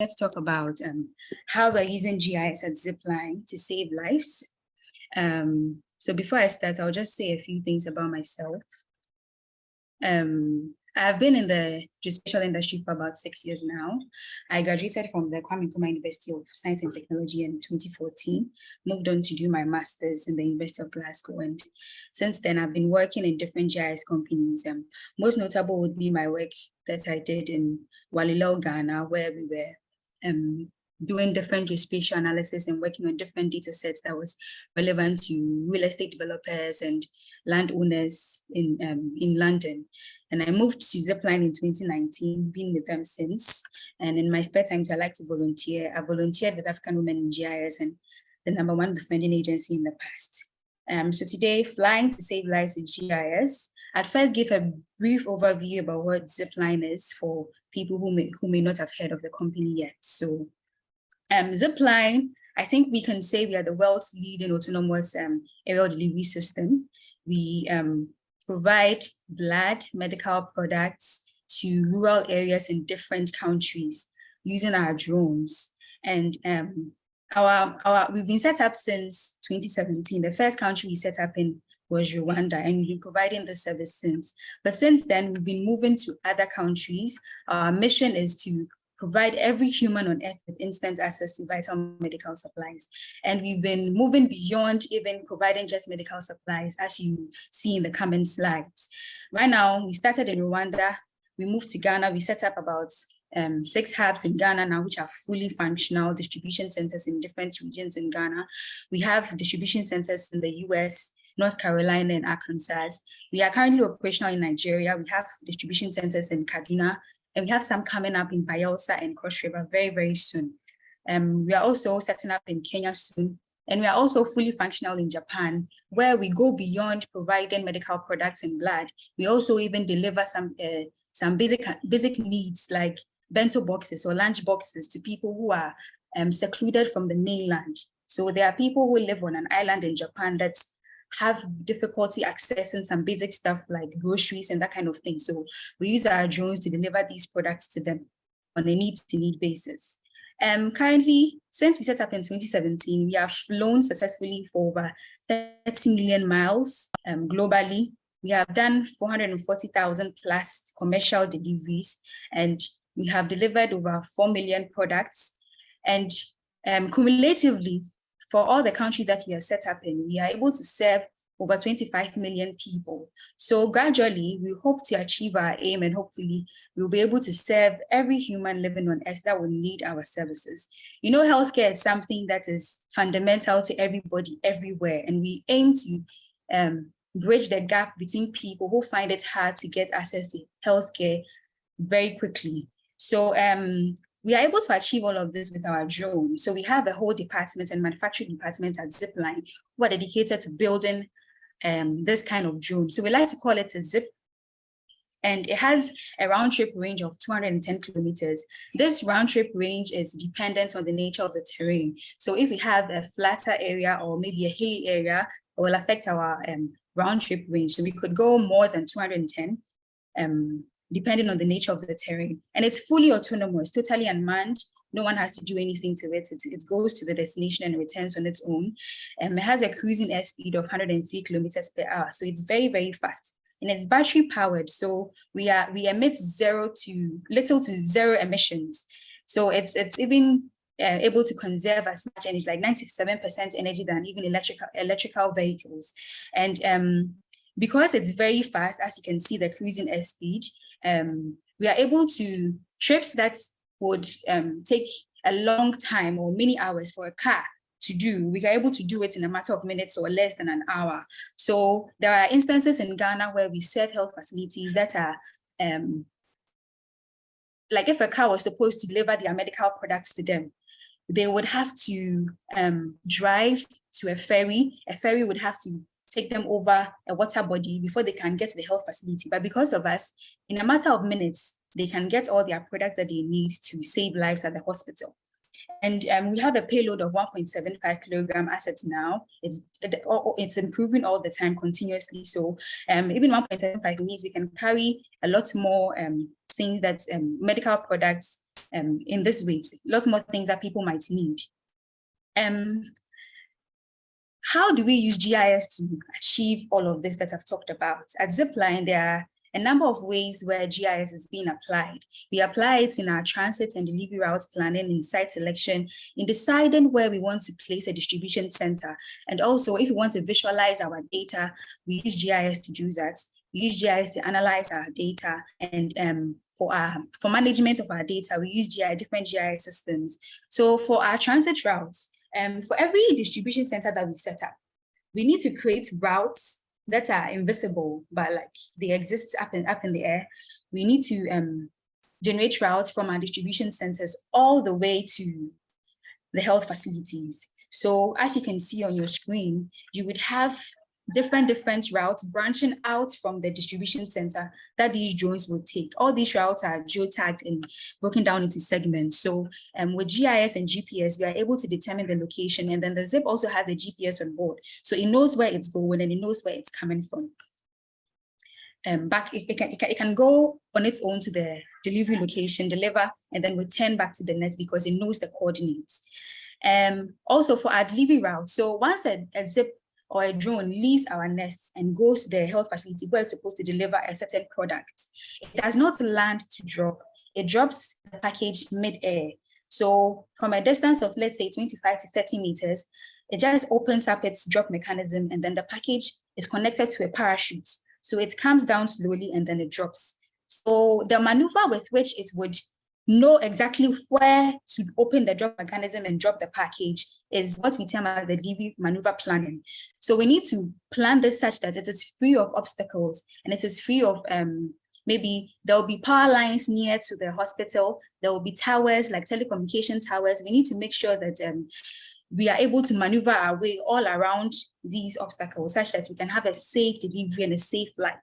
let's talk about how we're using GIS at Zipline to save lives. So before I start, I'll just say a few things about myself. I've been in the geospatial industry for about 6 years now. I graduated from the Kwame Nkrumah University of Science and Technology in 2014, moved on to do my master's in the University of Glasgow. And since then, I've been working in different GIS companies. Most notable would be my work that I did in Walilel, Ghana, where we were doing different geospatial analysis and working on different data sets that was relevant to real estate developers and landowners in London. And I moved to Zipline in 2019, been with them since. And in my spare time, I like to volunteer. I volunteered with African Women in GIS and the #1 befriending agency in the past. So today, Flying to Save Lives with GIS. I'd first give a brief overview about what Zipline is for people who may not have heard of the company yet. So Zipline, I think we can say we are the world's leading autonomous aerial delivery system. We provide blood medical products to rural areas in different countries using our drones. And we've been set up since 2017. The first country we set up in was Rwanda, and we've been providing the service since. But since then, we've been moving to other countries. Our mission is to provide every human on earth with instant access to vital medical supplies. And we've been moving beyond even providing just medical supplies, as you see in the coming slides. Right now, we started in Rwanda, we moved to Ghana, we set up about 6 hubs in Ghana now, which are fully functional distribution centers in different regions in Ghana. We have distribution centers in the US, North Carolina, and Arkansas. We are currently operational in Nigeria. We have distribution centers in Kaduna, and we have some coming up in Bayelsa and Cross River very, very soon. We are also setting up in Kenya soon. And we are also fully functional in Japan, where we go beyond providing medical products and blood. We also even deliver some basic needs like bento boxes or lunch boxes to people who are secluded from the mainland. So there are people who live on an island in Japan that have difficulty accessing some basic stuff like groceries and that kind of thing. So we use our drones to deliver these products to them on a need-to-need basis. Currently, since we set up in 2017, we have flown successfully for over 30 million miles globally. We have done 440,000 plus commercial deliveries, and we have delivered over 4 million products. And cumulatively, for all the countries that we are set up in, we are able to serve over 25 million people. So gradually, we hope to achieve our aim, and hopefully we'll be able to serve every human living on Earth that will need our services. You know, healthcare is something that is fundamental to everybody everywhere, and we aim to bridge the gap between people who find it hard to get access to healthcare very quickly. So we are able to achieve all of this with our drone. So we have a whole department and manufacturing department at Zipline who are dedicated to building this kind of drone. So we like to call it a Zip, and it has a round trip range of 210 kilometers. This round trip range is dependent on the nature of the terrain. So if we have a flatter area or maybe a hilly area, it will affect our round trip range. So we could go more than 210 depending on the nature of the terrain. And it's fully autonomous, totally unmanned. No one has to do anything to it. It goes to the destination and returns on its own. It has a cruising airspeed of 103 kilometers per hour. So it's very, very fast. And it's battery powered. So we emit little to zero emissions. So it's even able to conserve as much energy, like 97% energy than even electrical vehicles. And because it's very fast, as you can see, the cruising airspeed, we are able to trips that would take a long time or many hours for a car to do. We are able to do it in a matter of minutes or less than an hour. So there are instances in Ghana where we serve health facilities that are like if a car was supposed to deliver their medical products to them, they would have to drive to a ferry. A ferry would have to take them over a water body before they can get to the health facility. But because of us, in a matter of minutes, they can get all their products that they need to save lives at the hospital. And we have a payload of 1.75 kilogram assets now. It's improving all the time continuously. So even 1.75 means we can carry a lot more things that medical products in this way, lots more things that people might need. How do we use GIS to achieve all of this that I've talked about? At Zipline, there are a number of ways where GIS is being applied. We apply it in our transit and delivery routes planning, in site selection, in deciding where we want to place a distribution center. And also, if we want to visualize our data, we use GIS to do that. We use GIS to analyze our data, and for management of our data, we use different GIS systems. So for our transit routes, for every distribution center that we set up, we need to create routes that are invisible, but like they exist up in the air. We need to generate routes from our distribution centers all the way to the health facilities. So as you can see on your screen, you would have different routes branching out from the distribution center that these drones will take. All these routes are geotagged and broken down into segments. So with GIS and GPS, we are able to determine the location, and then the Zip also has a GPS on board. So it knows where it's going and it knows where it's coming from. It can go on its own to the delivery location, deliver, and then return back to the nest because it knows the coordinates. Also for our delivery route, so once a Zip or a drone leaves our nest and goes to the health facility where it's supposed to deliver a certain product, it does not land to drop. It drops the package mid-air. So from a distance of, let's say, 25 to 30 meters, it just opens up its drop mechanism, and then the package is connected to a parachute. So it comes down slowly and then it drops. So the maneuver with which it would know exactly where to open the drop mechanism and drop the package is what we term as the delivery maneuver planning. So we need to plan this such that it is free of obstacles and it is free of maybe there will be power lines near to the hospital. There will be towers, like telecommunication towers. We need to make sure that we are able to maneuver our way all around these obstacles such that we can have a safe delivery and a safe flight.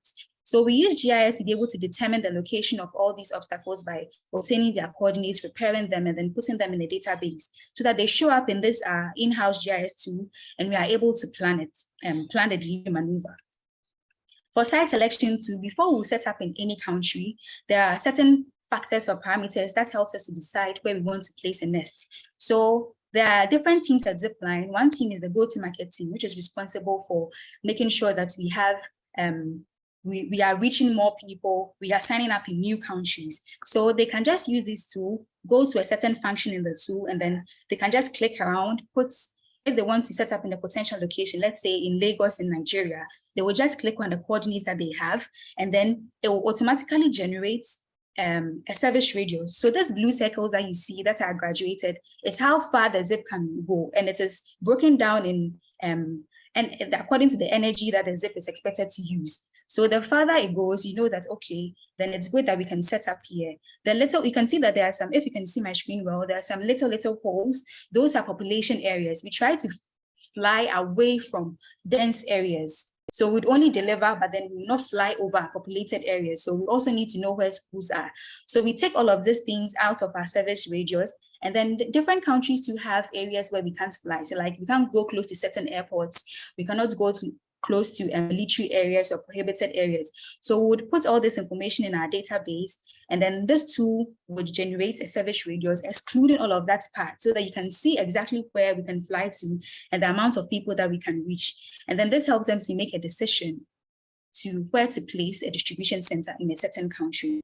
So we use GIS to be able to determine the location of all these obstacles by obtaining their coordinates, preparing them, and then putting them in a database so that they show up in this in-house GIS tool, and we are able to plan it and plan the delivery maneuver. For site selection too, before we set up in any country, there are certain factors or parameters that helps us to decide where we want to place a nest. So there are different teams at Zipline. One team is the go-to-market team, which is responsible for making sure that we have we are reaching more people, we are signing up in new countries. So they can just use this tool, go to a certain function in the tool, and then they can just click around, if they want to set up in a potential location, let's say in Lagos in Nigeria, they will just click on the coordinates that they have, and then it will automatically generate a service radius. So these blue circles that you see that are graduated is how far the Zip can go, and it is broken down in and according to the energy that the Zip is expected to use. So the farther it goes, you know that, okay, then it's good that we can set up here. You can see that there are some, if you can see my screen well, there are some little holes. Those are population areas. We try to fly away from dense areas. So we'd only deliver, but then we will not fly over populated areas. So we also need to know where schools are. So we take all of these things out of our service radius, and then the different countries to have areas where we can't fly. So like we can't go close to certain airports. We cannot go close to military areas or prohibited areas. So we would put all this information in our database, and then this tool would generate a service radius, excluding all of that part, so that you can see exactly where we can fly to and the amount of people that we can reach. And then this helps them to make a decision to where to place a distribution center in a certain country.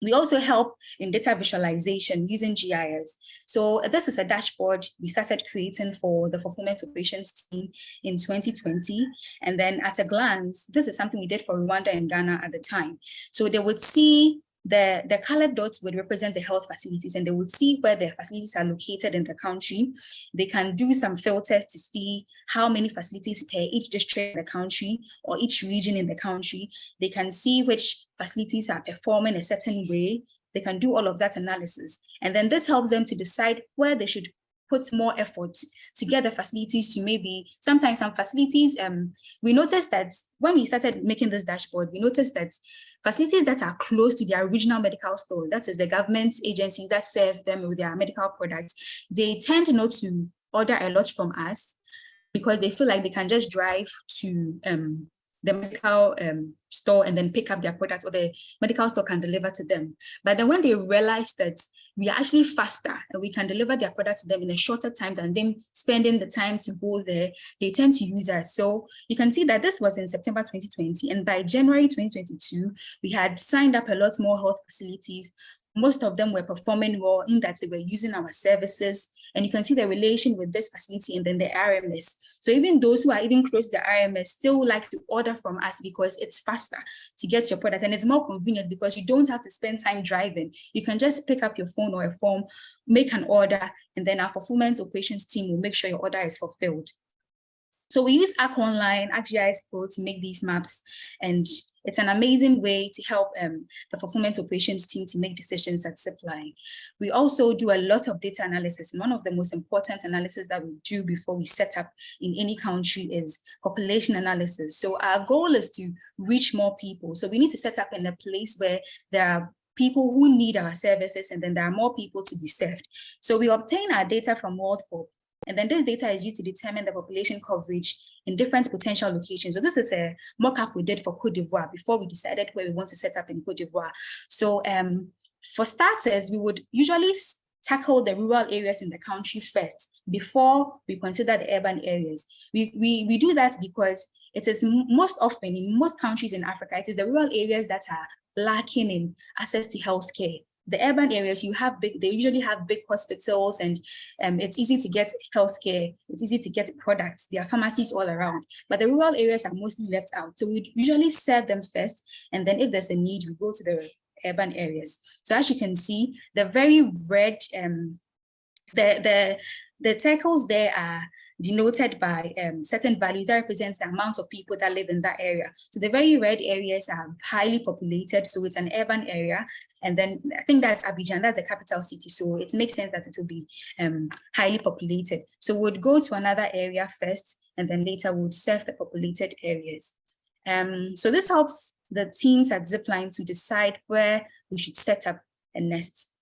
We also help in data visualization using GIS. So this is a dashboard we started creating for the fulfillment operations team in 2020. And then at a glance, this is something we did for Rwanda and Ghana at the time. So they would see the colored dots would represent the health facilities, and they would see where the facilities are located in the country. They can do some filters to see how many facilities per each district in the country or each region in the country. They can see which facilities are performing a certain way. They can do all of that analysis. And then this helps them to decide where they should put more effort to get the facilities to maybe, sometimes some facilities, we noticed that when we started making this dashboard, we noticed that facilities that are close to their regional medical store, that is the government agencies that serve them with their medical products, they tend not to order a lot from us because they feel like they can just drive to the medical store and then pick up their products, or the medical store can deliver to them. But then when they realize that we are actually faster and we can deliver their products to them in a shorter time than them spending the time to go there. They tend to use us. So you can see that this was in September 2020, and by January 2022, we had signed up a lot more health facilities. Most of them were performing well in that they were using our services. And you can see the relation with this facility and then the RMS. So even those who are even close to the RMS still like to order from us because it's faster to get your product. And it's more convenient because you don't have to spend time driving. You can just pick up your phone or a form, make an order, and then our fulfillment operations team will make sure your order is fulfilled. So we use Arc Online, ArcGIS Pro to make these maps, and it's an amazing way to help the fulfillment operations team to make decisions at Zipline. We also do a lot of data analysis. One of the most important analysis that we do before we set up in any country is population analysis. So our goal is to reach more people. So we need to set up in a place where there are people who need our services, and then there are more people to be served. So we obtain our data from WorldPop. And then this data is used to determine the population coverage in different potential locations. So this is a mock-up we did for Côte d'Ivoire before we decided where we want to set up in Côte d'Ivoire. So for starters, we would usually tackle the rural areas in the country first before we consider the urban areas. We do that because it is most often in most countries in Africa, it is the rural areas that are lacking in access to healthcare. The urban areas, they usually have big hospitals, and it's easy to get healthcare, it's easy to get products, there are pharmacies all around, but the rural areas are mostly left out. So we usually serve them first, and then if there's a need, we go to the urban areas. So as you can see, the very red, the circles there are denoted by certain values that represents the amount of people that live in that area. So the very red areas are highly populated, so it's an urban area. And then I think that's Abidjan, that's the capital city. So it makes sense that it will be highly populated. So we'd go to another area first, and then later we'd serve the populated areas. So this helps the teams at Zipline to decide where we should set up a nest.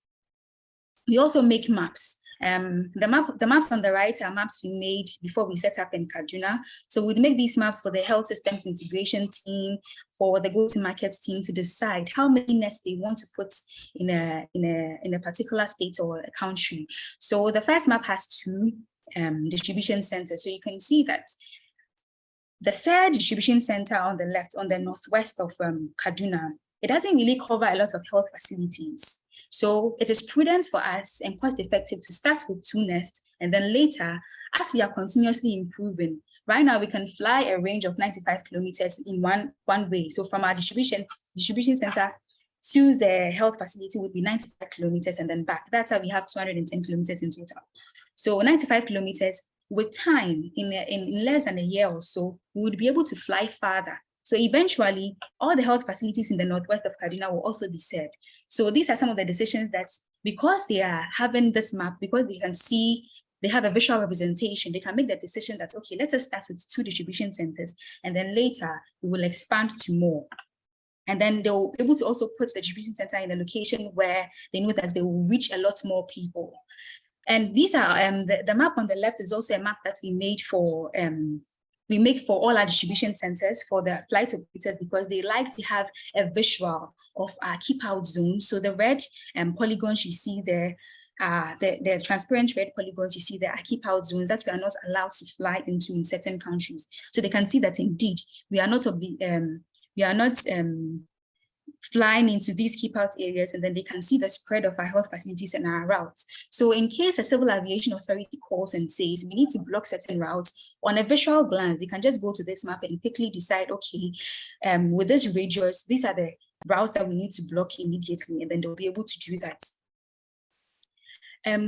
We also make maps. The maps on the right are maps we made before we set up in Kaduna. So we'd make these maps for the health systems integration team, for the go-to-market team to decide how many nests they want to put in a particular state or a country. So the first map has 2 distribution centers. So you can see that the third distribution center on the left, on the northwest of Kaduna, it doesn't really cover a lot of health facilities. So it is prudent for us and cost effective to start with 2 nests, and then later, as we are continuously improving, right now we can fly a range of 95 kilometers in one way. So from our distribution center to the health facility would be 95 kilometers and then back. That's how we have 210 kilometers in total. So 95 kilometers with time, in less than a year or so, we would be able to fly farther. So eventually, all the health facilities in the northwest of Kaduna will also be served. So these are some of the decisions that, because they are having this map, because they can see, they have a visual representation, they can make the decision that, okay, let us start with 2 distribution centers, and then later we will expand to more. And then they'll be able to also put the distribution center in a location where they know that they will reach a lot more people. And these are, the map on the left is also a map that we made for, we make for all our distribution centers for the flight operators, because they like to have a visual of our keep out zones. So the red polygons you see there, the transparent red polygons you see there are keep out zones that we are not allowed to fly into in certain countries. So they can see that indeed we are not flying into these keep out areas, and then they can see the spread of our health facilities and our routes. So in case a civil aviation authority calls and says we need to block certain routes, on a visual glance, they can just go to this map and quickly decide, okay, with this radius, these are the routes that we need to block immediately, and then they'll be able to do that.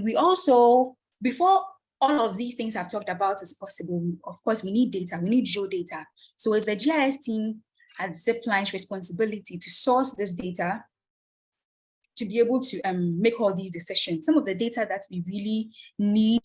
We also, before all of these things I've talked about is possible, of course, we need data, we need geodata. So it's the GIS team at Zipline's responsibility to source this data to be able to make all these decisions. Some of the data that we really need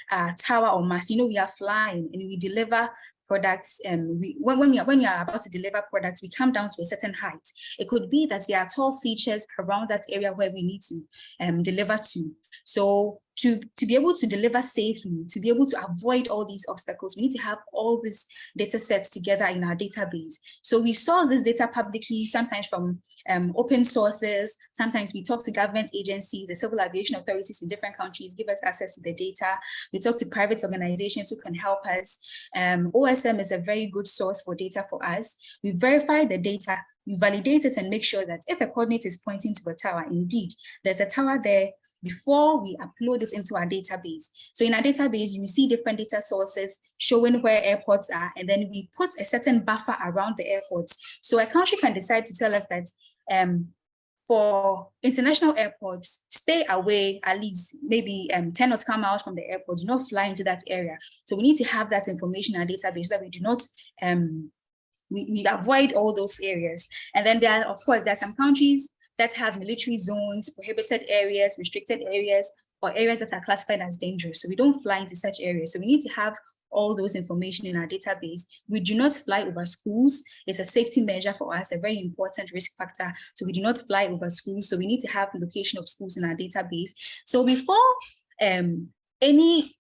are tower or mast. You know, we are flying and we deliver products, and when we are about to deliver products, we come down to a certain height. It could be that there are tall features around that area where we need to deliver to. So to be able to deliver safely, to be able to avoid all these obstacles, we need to have all these data sets together in our database. So we source this data publicly, sometimes from open sources. Sometimes we talk to government agencies, the civil aviation authorities in different countries give us access to the data. We talk to private organizations who can help us. OSM is a very good source for data for us. We verify the data, we validate it and make sure that if a coordinate is pointing to a tower, indeed, there's a tower there before we upload it into our database. So in our database, you see different data sources showing where airports are, and then we put a certain buffer around the airports. So a country can decide to tell us that for international airports, stay away at least maybe 10 nautical miles from the airport, do not fly into that area. So we need to have that information in our database so that we do not we avoid all those areas. And then there are, of course, there are some countries that have military zones, prohibited areas, restricted areas, or areas that are classified as dangerous. So we don't fly into such areas. So we need to have all those information in our database. We do not fly over schools. It's a safety measure for us, a very important risk factor. So we do not fly over schools. So we need to have the location of schools in our database. So before any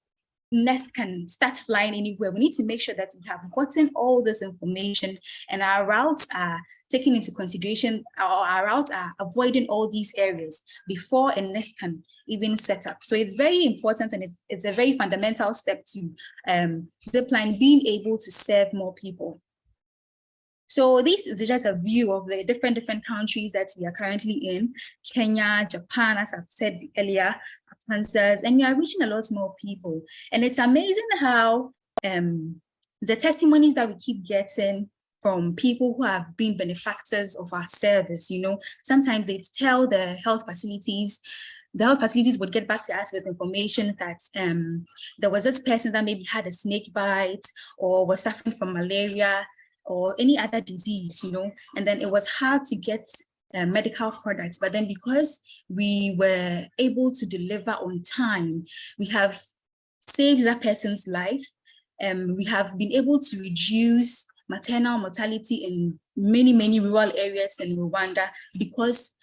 nest can start flying anywhere, we need to make sure that we have gotten all this information and our routes are taken into consideration, or our routes are avoiding all these areas before a nest can even set up. So it's very important, and it's a very fundamental step to Zipline being able to serve more people. So this is just a view of the different countries that we are currently in: Kenya, Japan, as I've said earlier, Kansas, and we are reaching a lot more people. And it's amazing how the testimonies that we keep getting from people who have been benefactors of our service, sometimes they tell the health facilities would get back to us with information that there was this person that maybe had a snake bite or was suffering from malaria or any other disease, and then it was hard to get medical products. But then because we were able to deliver on time, we have saved that person's life. We have been able to reduce maternal mortality in many rural areas in Rwanda, because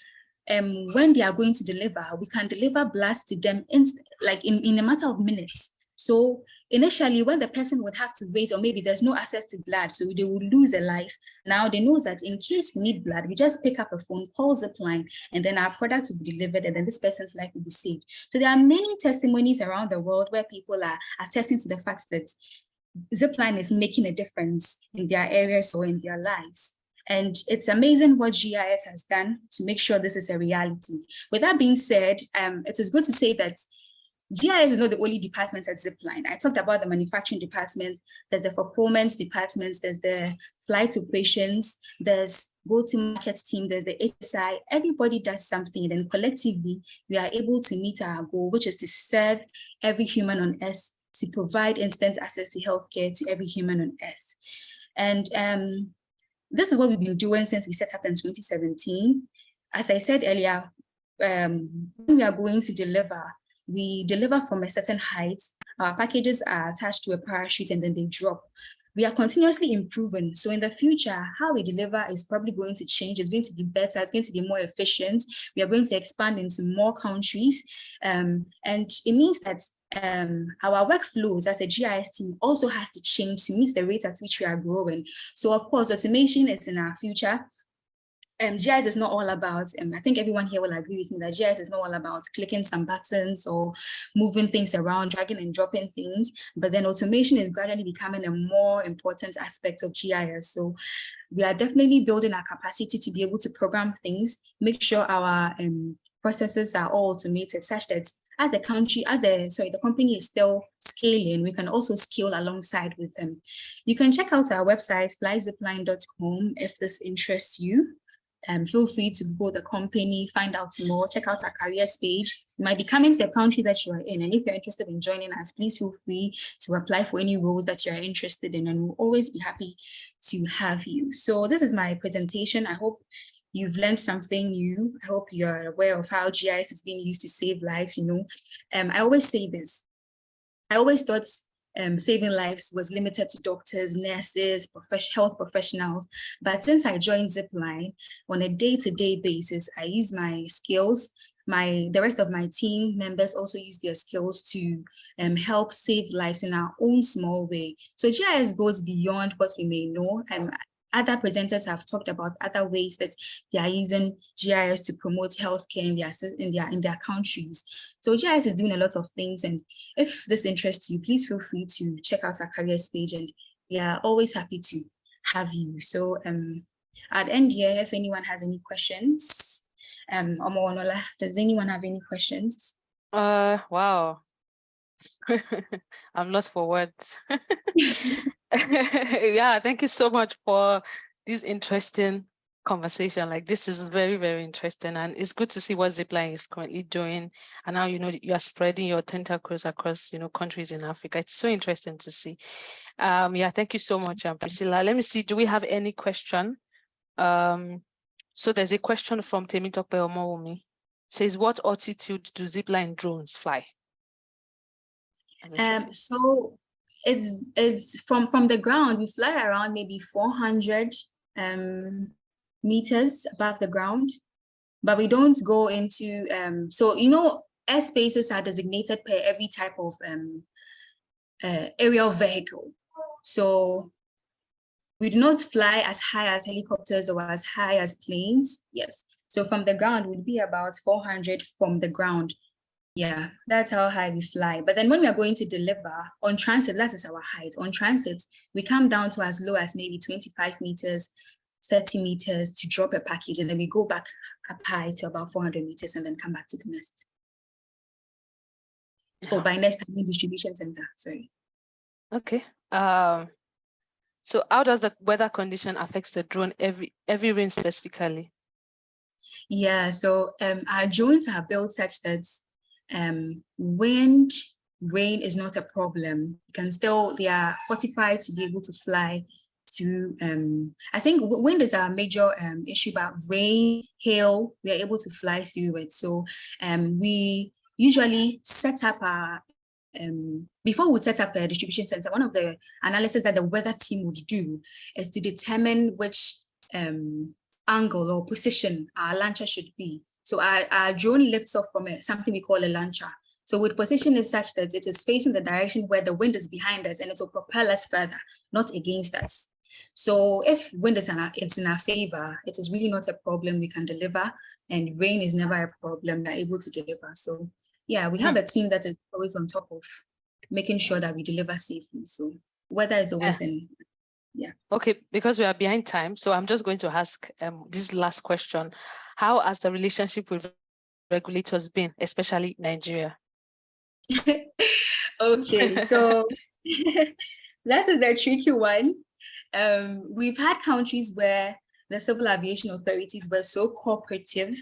when they are going to deliver, we can deliver blood to them in a matter of minutes. So initially, when the person would have to wait, or maybe there's no access to blood, so they will lose a life. Now they know that in case we need blood, we just pick up a phone, call Zipline, and then our products will be delivered, and then this person's life will be saved. So there are many testimonies around the world where people are attesting to the fact that Zipline is making a difference in their areas or in their lives. And it's amazing what GIS has done to make sure this is a reality. With that being said, it is good to say that GIS is not the only department at Zipline. I talked about the manufacturing department, there's the fulfillment department, there's the flight operations, there's go-to-market team, there's the HSI. Everybody does something, and then collectively, we are able to meet our goal, which is to serve every human on earth, to provide instant access to healthcare to every human on earth. And this is what we've been doing since we set up in 2017. As I said earlier, when we are going to deliver, we deliver from a certain height. Our packages are attached to a parachute and then they drop. We are continuously improving. So in the future, how we deliver is probably going to change. It's going to be better. It's going to be more efficient. We are going to expand into more countries. And it means that our workflows as a GIS team also has to change to meet the rate at which we are growing. So of course, automation is in our future. GIS is not all about, I think everyone here will agree with me that GIS is not all about clicking some buttons or moving things around, dragging and dropping things, but then automation is gradually becoming a more important aspect of GIS. So we are definitely building our capacity to be able to program things, make sure our processes are all automated, such that as the company is still scaling, we can also scale alongside with them. You can check out our website, flyzipline.com, if this interests you. Feel free to Google the company, find out more, check out our careers page. You might be coming to a country that you are in, and if you're interested in joining us, please feel free to apply for any roles that you're interested in, and we'll always be happy to have you. So this is my presentation. I hope you've learned something new. I hope you're aware of how GIS is being used to save lives. I always say this. I always thought saving lives was limited to doctors, nurses, health professionals. But since I joined Zipline, on a day-to-day basis, I use my skills, the rest of my team members also use their skills to help save lives in our own small way. So GIS goes beyond what we may know. Other presenters have talked about other ways that they are using GIS to promote healthcare in their countries. So GIS is doing a lot of things, and if this interests you, please feel free to check out our careers page, and we are always happy to have you. So at end here, if anyone has any questions, Omowonola, does anyone have any questions? Wow. I'm lost for words. Yeah, thank you so much for this interesting conversation. Like, this is very, very interesting, and it's good to see what Zipline is currently doing, and how, you know, you are spreading your tentacles across, you know, countries in Africa. It's so interesting to see. Yeah, thank you so much, Priscilla. Let me see, do we have any question? So there's a question from Temitope Omowumi. Says, what altitude do Zipline drones fly? So it's from the ground, we fly around maybe 400 meters above the ground, but we don't go into so, you know, airspaces are designated per every type of aerial vehicle. So we do not fly as high as helicopters or as high as planes. Yes, so from the ground would be about 400 from the ground. Yeah, that's how high we fly. But then when we are going to deliver on transit, that is our height. On transit, we come down to as low as maybe 25 meters, 30 meters to drop a package. And then we go back up high to about 400 meters and then come back to the nest. So by nest, I mean distribution center, sorry. Okay. So how does the weather condition affect the drone every rain specifically? Yeah, so our drones are built such that wind, rain is not a problem. They are fortified to be able to fly through. I think wind is our major issue, but rain, hail, we are able to fly through it. So we usually set up our before we set up a distribution center, one of the analysis that the weather team would do is to determine which angle or position our launcher should be. So our drone lifts off from something we call a launcher. So with position is such that it is facing the direction where the wind is behind us, and it will propel us further, not against us. So if wind is in our favor, it is really not a problem. We can deliver, and rain is never a problem. We're able to deliver. So yeah, we have a team that is always on top of making sure that we deliver safely. So weather is always in. Yeah. Okay, because we are behind time, so I'm just going to ask this last question. How has the relationship with regulators been, especially Nigeria? Okay, so that is a tricky one. We've had countries where the civil aviation authorities were so cooperative.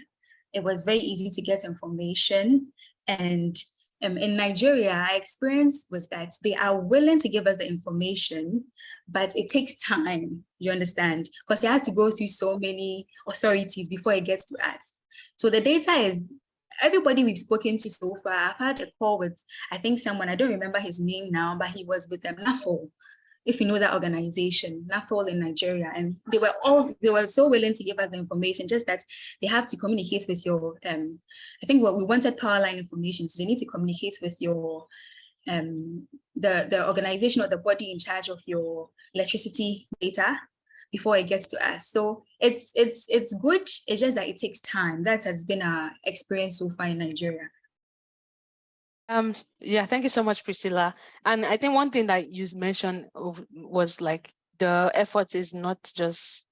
It was very easy to get information. And in Nigeria, our experience was that they are willing to give us the information, but it takes time, you understand? Because it has to go through so many authorities before it gets to us. So the data is, everybody we've spoken to so far, I've had a call with, I think someone, I don't remember his name now, but he was with NAFO, if you know that organization, NAFO in Nigeria, and they were so willing to give us the information, just that they have to communicate with your, I think we wanted power line information, so they need to communicate with your, the organization or the body in charge of your electricity data before it gets to us. So it's good, it's just that it takes time. That has been our experience so far in Nigeria. Yeah, thank you so much, Priscilla. And I think one thing that you mentioned was like the effort is not just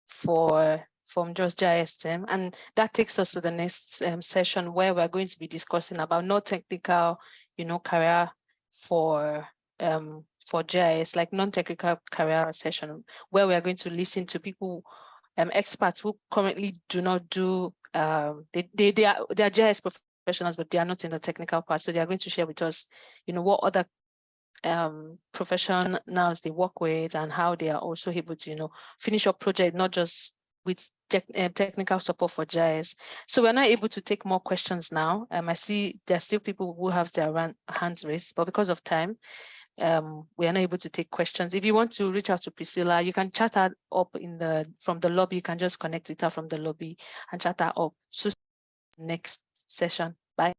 from just GIS Team, and that takes us to the next session, where we're going to be discussing about non-technical, you know, career for GIS, like non-technical career session, where we are going to listen to people, experts who currently do not do they are GIS professionals, but they are not in the technical part. So they are going to share with us, you know, what other professionals they work with, and how they are also able to, you know, finish up project, not just with technical support for GIS. So we're not able to take more questions now. I see there are still people who have their hands raised, but because of time, we are not able to take questions. If you want to reach out to Priscilla, you can chat her up from the lobby. You can just connect with her from the lobby and chat her up. So next session. Bye.